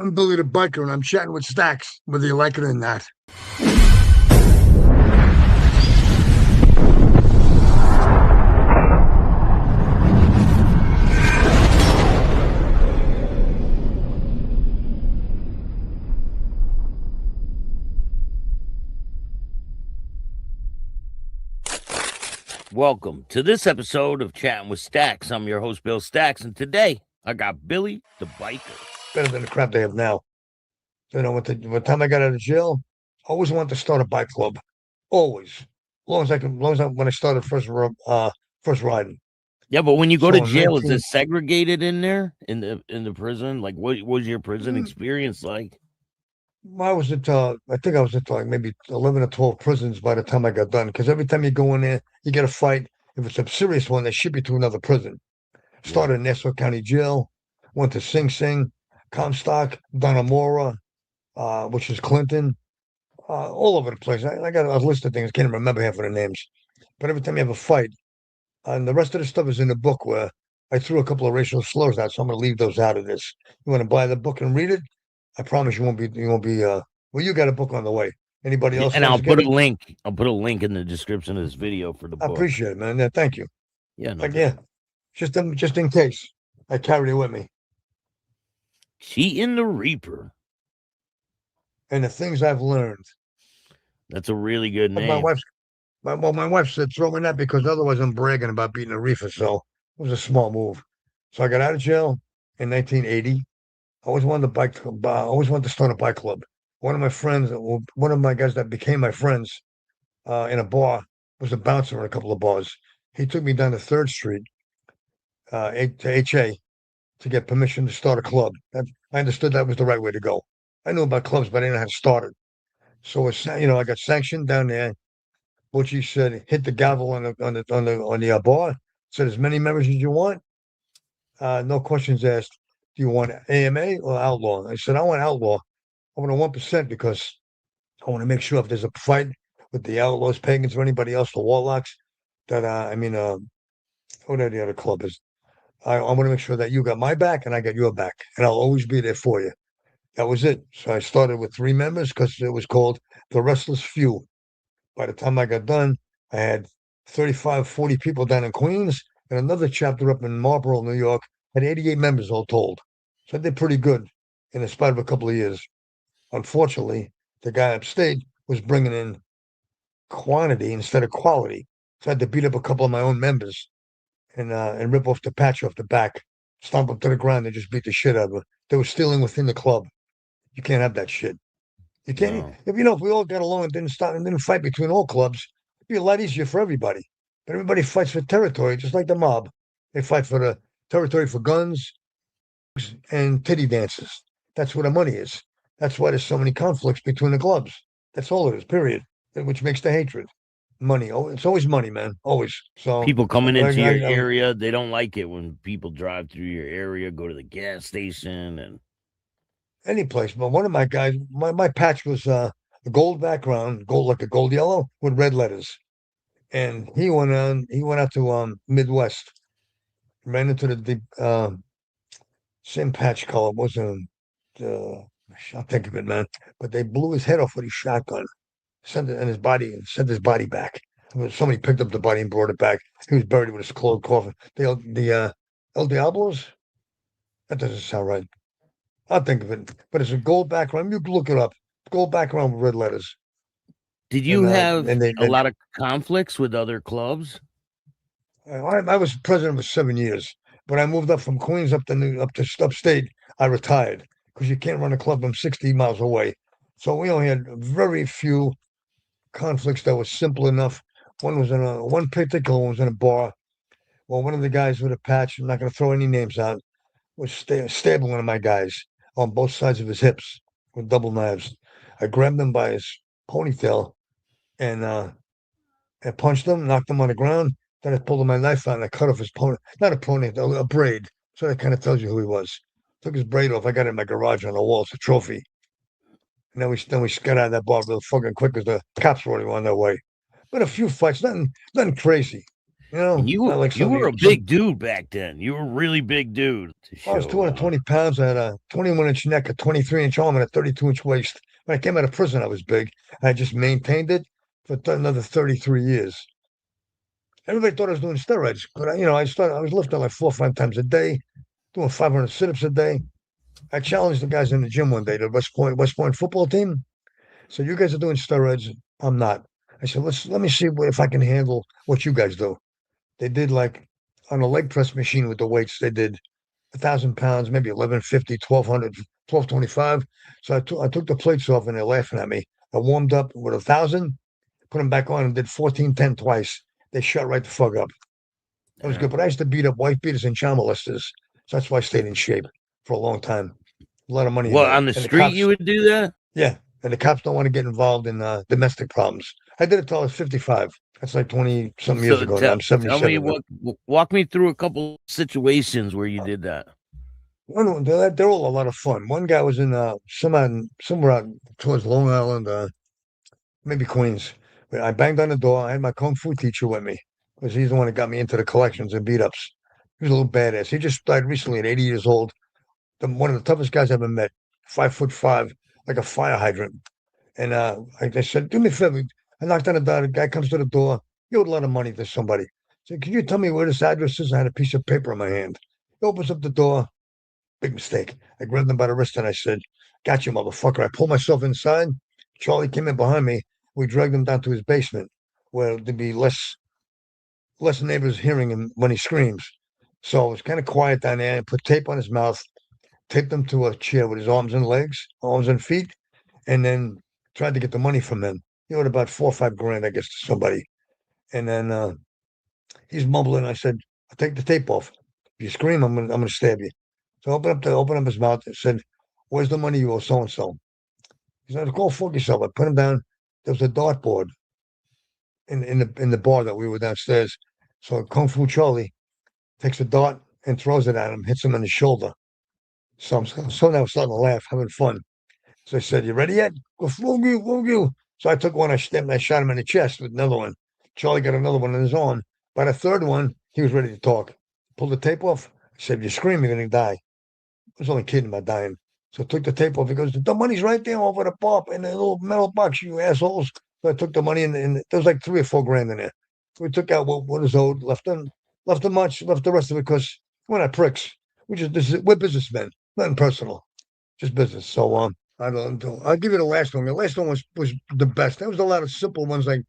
I'm Billy the Biker, and I'm chatting with Staxx, whether you like it or not. Welcome to this episode of Chatting with Staxx. I'm your host, Bill Staxx, and today I got Billy the Biker. Better than the crap they have now. You know, by the time I got out of jail, I always wanted to start a bike club. Always. As long as I can, as long as when I started first riding. Yeah, but when you go to So in jail, is 19, it segregated in there in the prison? Like, what was your prison mm, experience like? I was at, I think I was at like maybe 11 or 12 prisons by the time I got done. Because every time you go in there, you get a fight. If it's a serious one, they ship you to another prison. Yeah, Started in Nassau County Jail, went to Sing Sing, Comstock, Donamora, which is Clinton, all over the place. I got a list of things. Can't even remember half of the names. But every time you have a fight, and the rest of the stuff is in the book where I threw a couple of racial slurs out, so I'm going to leave those out of this. You want to buy the book and read it? I promise you won't be. Well, you got a book on the way. Anybody yeah, else and wants I'll to get put it? a link. I'll put a link in the description of this video for the I book. appreciate it, man. Yeah, thank you. Yeah, no Like, doubt. yeah, just in case I carried it with me. Cheatin the Reaper. And the things I've learned. That's a really good But my name. wife's my wife said throw me that because otherwise I'm bragging about beating a reefer. So it was a small move. So I got out of jail in 1980. I always wanted to I always wanted to start a bike club. One of my friends, one of my guys that became my friends in a bar, was a bouncer in a couple of bars. He took me down to Third Street to HA to get permission to start a club. I understood that was the right way to go. I knew about clubs, but I didn't know how to start it. So I got sanctioned down there. Butchie said, hit the gavel on the bar. Said as many members as you want. No questions asked. Do you want AMA or outlaw? I said I want outlaw. I want a 1% because I want to make sure if there's a fight with the outlaws, pagans, or anybody else, the warlocks, that whatever the other club is, I want to make sure that you got my back and I got your back, and I'll always be there for you. That was it. So I started with 3 members because it was called the Restless Few. By the time I got done, I had 35, 40 people down in Queens and another chapter up in Marlboro, New York, had 88 members all told. So I did pretty good in spite of a couple of years. Unfortunately, the guy upstate was bringing in quantity instead of quality. So I had to beat up a couple of my own members and rip off the patch off the back, stomp them to the ground, and just beat the shit out of them. They were stealing within the club. You can't have that shit. You can't. No. If we all got along and didn't fight between all clubs, it'd be a lot easier for everybody. But everybody fights for territory, just like the mob. They fight for the territory for guns and titty dances. That's where the money is. That's why there's so many conflicts between the clubs. That's all it is. Period. Which makes the hatred. Money. Oh, it's always money, man. Always. So People coming into your I area, they don't like it when people drive through your area, go to the gas station, and any place. But one of my guys, my patch was a gold background, gold like a gold yellow with red letters. And he went out to Midwest, ran into the same patch color, wasn't I'll think of it, man. But they blew his head off with his shotgun, sent it and his body and sent his body back. Somebody picked up the body and brought it back. He was buried with his closed coffin. The El Diablos? That doesn't sound right. I'll think of it. But it's a gold background. You can look it up. Gold background with red letters. did you And have and they a lot of conflicts with other clubs? I was president for 7 years. When I moved up from Queens up to upstate, I retired because you can't run a club from 60 miles away. So we only had very few conflicts that was simple enough. One particular one was in a bar. Well, one of the guys with a patch, I'm not going to throw any names out, was stabbing one of my guys on both sides of his hips with double knives. I grabbed him by his ponytail and I punched him, knocked him on the ground. Then I pulled my knife out and I cut off his pony, not a ponytail, a braid. So that kind of tells you who he was. Took his braid off. I got it in my garage on the wall. It's a trophy. And then we got out of that bar real fucking quick because the cops were already on their way. But a few fights, nothing crazy. And not like you some. were a big dude back then. You were a really big dude to I was show. 220 pounds. I had a 21-inch neck, a 23-inch arm, and a 32-inch waist. When I came out of prison, I was big. I just maintained it for another 33 years. Everybody thought I was doing steroids, but I was lifting like 4 or 5 times a day, doing 500 sit-ups a day. I challenged the guys in the gym one day, the West Point football team. So you guys are doing steroids. I'm not. I said, let me see if I can handle what you guys do. They did like on a leg press machine with the weights, they did 1,000 pounds, maybe 1150, 1200, 1225. So I took the plates off and they're laughing at me. I warmed up with 1,000, put them back on and did 1410 twice. They shut right the fuck up. That was good. But I used to beat up wife beaters and child molesters. So that's why I stayed in shape for a long time. A lot of money you Well, made. on the And the street, cops, you would do that. yeah. And the cops don't want to get involved in domestic problems. I did it till I was 55. That's like 20 some years So ago now. I'm tell me 77 now. walk me through a couple situations where you did that. They're all a lot of fun. One guy was in somewhere out towards Long Island, maybe Queens. I banged on the door. I had my kung fu teacher with me because he's the one that got me into the collections and beat ups. He was a little badass. He just died recently at 80 years old. One of the toughest guys I ever met. 5'5", like a fire hydrant. And I said, do me a favor. I knocked on the door. The guy comes to the door. He owed a lot of money to somebody. I said, can you tell me where this address is? I had a piece of paper in my hand. He opens up the door. Big mistake. I grabbed him by the wrist and I said, got you, motherfucker. I pulled myself inside. Charlie came in behind me. We dragged him down to his basement where there'd be less neighbors hearing him when he screams. So it was kind of quiet down there. I put tape on his mouth, taped him to a chair with his arms and legs, arms and feet, and then tried to get the money from him. He owed about 4 or 5 grand, I guess, to somebody. And then he's mumbling. I said, I'll take the tape off. If you scream, I'm gonna stab you. So open up his mouth and said, where's the money you owe so and so? He said, go fuck yourself. I put him down. There was a dartboard in the bar that we were downstairs. So Kung Fu Charlie takes a dart and throws it at him, hits him in the shoulder. So now I'm starting to laugh, having fun. So I said, you ready yet? Go flog you. So I took one, I stepped, and I shot him in the chest with another one. Charlie got another one in his arm. By the third one, he was ready to talk. Pulled the tape off. I said, if you scream, you're going to die. I was only kidding about dying. So I took the tape off. He goes, the money's right there over the pop in the little metal box, you assholes. So I took the money and there was like 3 or 4 grand in there. So we took out what is owed, left much, left the rest of it because we're not pricks. We're businessmen, nothing personal, just business. So I'll give you the last one. The last one was the best. There was a lot of simple ones like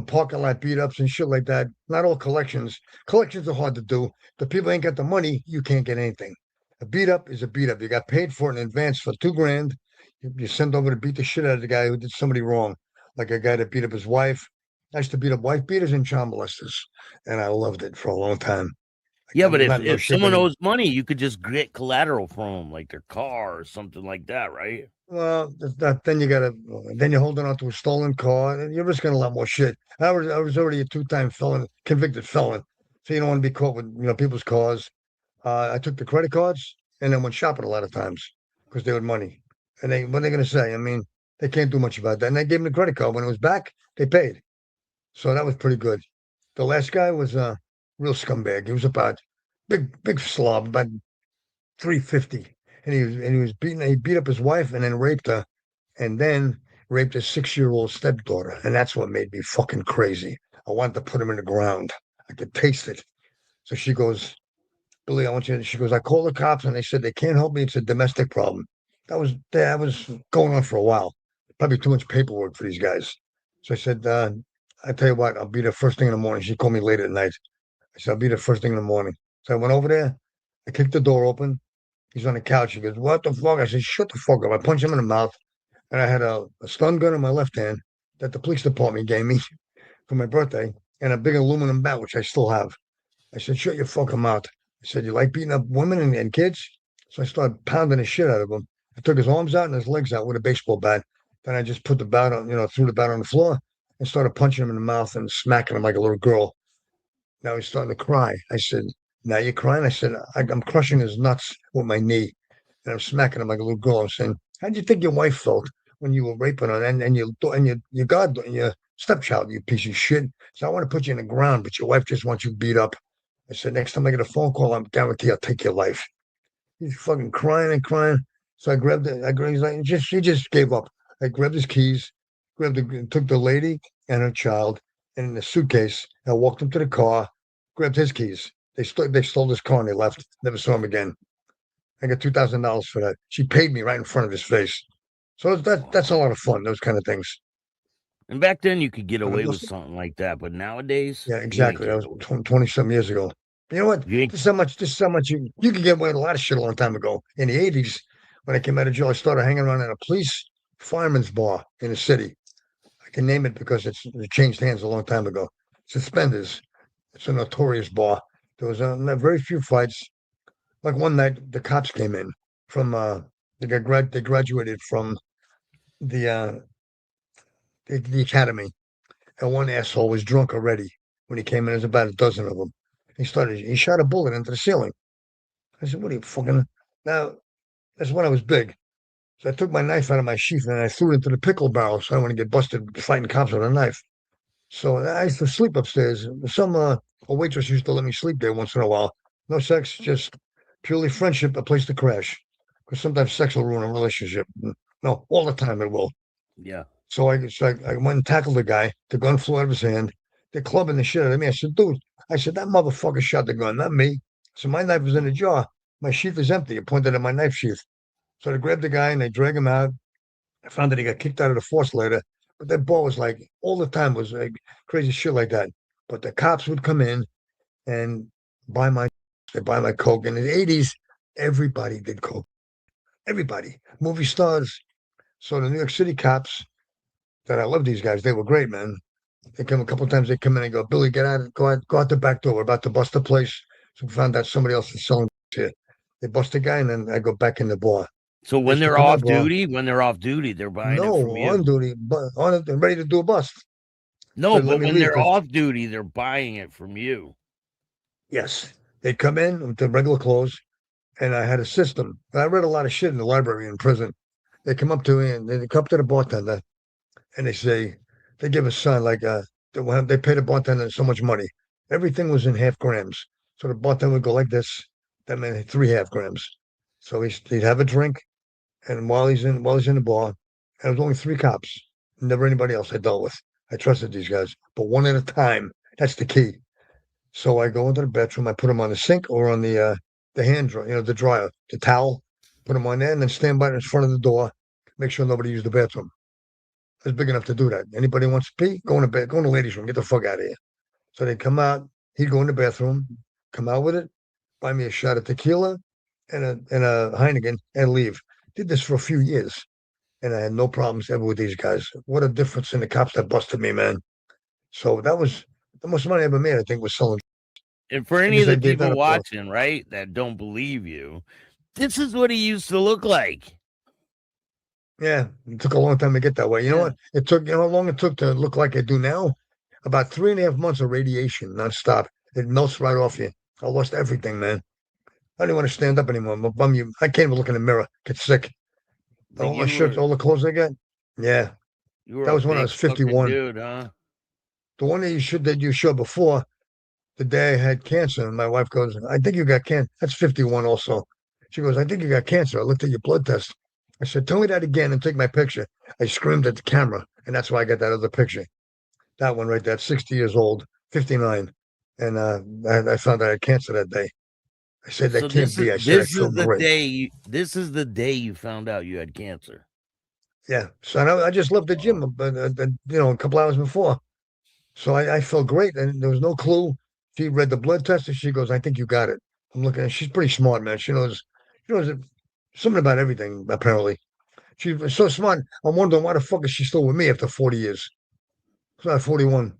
parking lot beat ups and shit like that. Not all collections. Collections are hard to do. The people ain't got the money, you can't get anything. A beat up is a beat up. You got paid for it in advance for 2 grand. You send over to beat the shit out of the guy who did somebody wrong, like a guy that beat up his wife. I used to beat up wife beaters and child molesters, and I loved it for a long time. Yeah, but I'm not in no if shape someone anymore. owes money, you could just get collateral from them, like their car or something like that, right? Well, then you're holding on to a stolen car, and you're risking a lot more shit. I was already a 2-time felon, convicted felon, so you don't want to be caught with people's cars. I took the credit cards and then went shopping a lot of times because they owed money. And what are they going to say? I mean, they can't do much about that. And they gave them the credit card. When it was back, they paid. So that was pretty good. The last guy was a real scumbag. He was about big slob, about 350. And he beat up his wife and then raped her and then raped his 6-year-old stepdaughter. And that's what made me fucking crazy. I wanted to put him in the ground. I could taste it. So she goes, Billy, I want you. She goes, I called the cops and they said they can't help me. It's a domestic problem. That was going on for a while. Probably too much paperwork for these guys. So I said, I tell you what, I'll be there first thing in the morning. She called me late at night. I said, I'll be there first thing in the morning. So I went over there. I kicked the door open. He's on the couch. He goes, what the fuck? I said, shut the fuck up. I punched him in the mouth. And I had a stun gun in my left hand that the police department gave me for my birthday and a big aluminum bat, which I still have. I said, shut your fucking mouth. I said, you like beating up women and kids? So I started pounding the shit out of him. I took his arms out and his legs out with a baseball bat. Then I just put the bat on, threw the bat on the floor and started punching him in the mouth and smacking him like a little girl. Now he's starting to cry. I said, now you're crying? I said, I'm crushing his nuts with my knee and I'm smacking him like a little girl. I'm saying, how do you think your wife felt when you were raping her and you stepchild, you piece of shit. So I want to put you in the ground, but your wife just wants you beat up. I said, next time I get a phone call, I'm guarantee I'll take your life. He's fucking crying and crying. So I grabbed it. He's like, she just gave up. I grabbed his keys, took the lady and her child, and in the suitcase, I walked him to the car, grabbed his keys. They stole his car and they left. Never saw him again. I got $2,000 for that. She paid me right in front of his face. So that's a lot of fun. Those kind of things. And back then you could get But away with those, something like that, but nowadays yeah, you ain't exactly. That was getting away. 20 some years ago. You know what? You ain't, This is how much you could get away with a lot of shit a long time ago. In the 80s, when I came out of jail, I started hanging around at a police fireman's bar in the city. I can name it because it changed hands a long time ago. Suspenders. It's a notorious bar. There was very few fights. Like one night, the cops came in from they graduated from the the academy, and one asshole was drunk already when he came in. There's about a dozen of them. He shot a bullet into the ceiling. I said, "What are you fucking?" Now that's when I was big. So I took my knife out of my sheath and I threw it into the pickle barrel, so I want to get busted fighting cops with a knife. So I used to sleep upstairs. A waitress used to let me sleep there once in a while. No sex, just purely friendship, a place to crash. Because sometimes sex will ruin a relationship. No, all the time it will. yeah. So I went and tackled the guy. The gun flew out of his hand. They're clubbing the shit out of me. I said, dude, that motherfucker shot the gun, not me. So my knife was in the jar. My sheath is empty. I pointed at my knife sheath. So they grabbed the guy and they drag him out. I found that he got kicked out of the force later. But that ball was like all the time was like crazy shit like that. But the cops would come in and buy my they buy my coke. In the 80s, everybody did coke. Everybody. Movie stars. So the New York City cops that I love these guys, they were great, man. They come a couple of times, they come in and go, Billy, go out the back door. We're about to bust the place. So we found out somebody else is selling shit. They bust the guy and then I go back in the bar. So They when used to they're come off up, well, duty, they're buying it no, from on you. duty, but on it and ready to do a bust. So No, they let but me when leave they're because off duty, they're buying it from you. yes, they come in with the regular clothes, and I had a system. I read a lot of shit in the library in prison. They come up to me and they come up to the bartender and they give a sign like they pay the bartender so much money. Everything was in half grams. So the bartender would go like this. That meant 3 half grams. So he'd have a drink, and while he's in the bar, and it was only 3 cops, never anybody else I dealt with. I trusted these guys, but one at a time. That's the key. So I go into the bathroom. I put them on the sink or on the hand dryer, the dryer, the towel. Put them on there, and then stand by in front of the door. Make sure nobody used the bathroom. I was big enough to do that. Anybody wants to pee, go in the bed, go in the ladies' room, get the fuck out of here. So they come out. He'd go in the bathroom, come out with it, buy me a shot of tequila and a Heineken, and leave. Did this for a few years, and I had no problems ever with these guys. What a difference in the cops that busted me, man. So that was the most money I ever made. I think was selling. And for I any guess of I the gave that people up. watching, right, that don't believe you, this is what he used to look like. Yeah, it took a long time to get that way. You know Yeah. what? It took, how long it took to look like I do now? About 3.5 months of radiation nonstop. It melts right off you. I lost everything, man. I don't even want to stand up anymore. I'm a bum. I can't even look in the mirror. Get sick. But All my shirts, all the clothes I got. Yeah, you were that a was when I big was fucking 51. dude, huh? The one that you showed before, the day I had cancer, and my wife goes, "I think you got cancer." That's 51 also. She goes, "I think you got cancer. I looked at your blood test." I said, "Tell me that again and take my picture." I screamed at the camera, and that's why I got that other picture. That one right there, 60 years old, 59. And I found out I had cancer that day. I said, So that can't be. I said, I feel great. this is the day you found out you had cancer. Yeah. So I just left the gym, Wow. a couple hours before. So I felt great. And there was no clue. She read the blood test and she goes, I think you got it. I'm looking at She's pretty smart, man. She knows something about everything, apparently. She was so smart. I'm wondering why the fuck is she still with me after 40 years? It's not 41.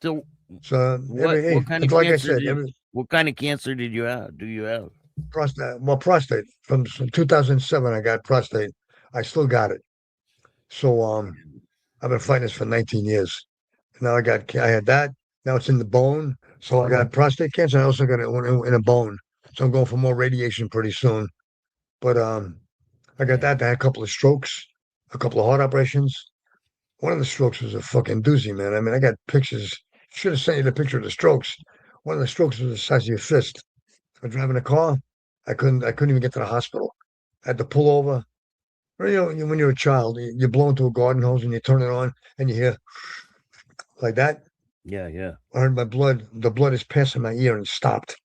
So So what kind of like I cancer said, did every what kind of cancer did you have? Do you have? prostate from 2007. I got prostate. I still got it. So I've been fighting this for 19 years. Now I had that. Now it's in the bone. So I got prostate cancer. I also got it in a bone. So I'm going for more radiation pretty soon. But I got Yeah. that. I had a couple of strokes, a couple of heart operations. One of the strokes was a fucking doozy, man. I mean, I got pictures. Should have sent you the picture of the strokes. One of the strokes was the size of your fist. I was driving a car. I couldn't even get to the hospital. I had to pull over. When you're a child, you blow into a garden hose and you turn it on and you hear like that. Yeah, yeah. I heard my blood. The blood is passing my ear and stopped.